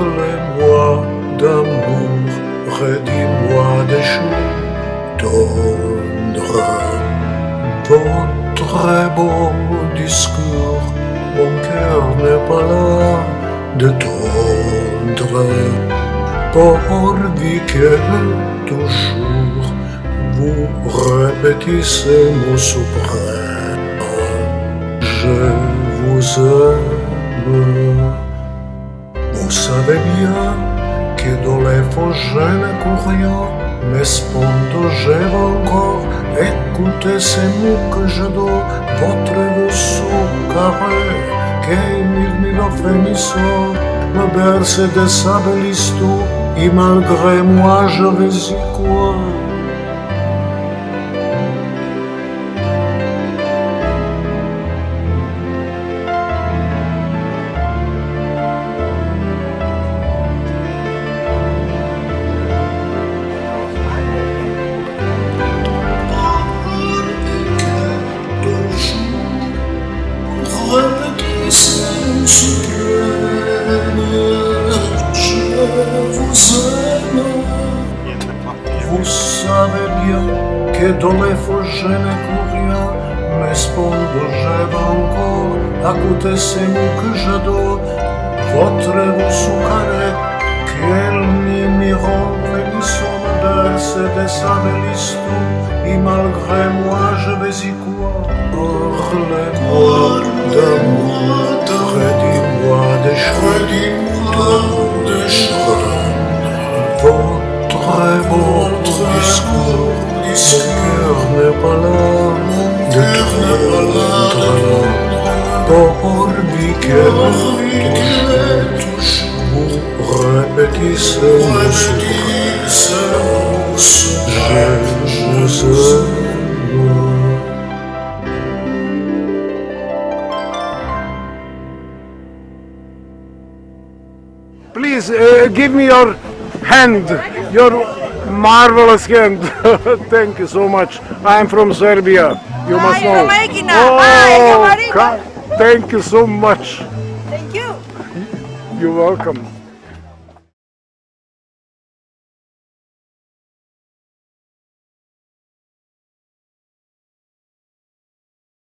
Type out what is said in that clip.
Parlez-moi d'amour, redis-moi des choses tendres. Votre beau discours, mon cœur n'est pas là de tendre. Pourvu que toujours vous répétez ces mots suprêmes, je vous aime. Vous savez bien que dans les faux je ne cours rien, mais cependant j'ai encore écouté ces mots que je dois. Votre vaisseau carré, qui mille frémissant, me berce de sa belle histoire, et malgré moi je vais y croire. Vous savez bien que dans les faux je ne cours rien, mais cependant j'ai encore à côté ces mots que j'adore. Votre vous soucaré, quel mimiron frémissant me berce de sa belle histoire, et malgré moi je vais y croire. Parlez-moi d'amour, redis-moi des choses. Votre beau discours, mon cœur n'est pas là de tendre. Pourvu que toujours vous répétez ces mots suprêmes, je vous aime. Please give me your hand, your marvelous hand. Thank you so much. I'm from Serbia. You must know. Hi, Thank you so much. Thank you. You're welcome.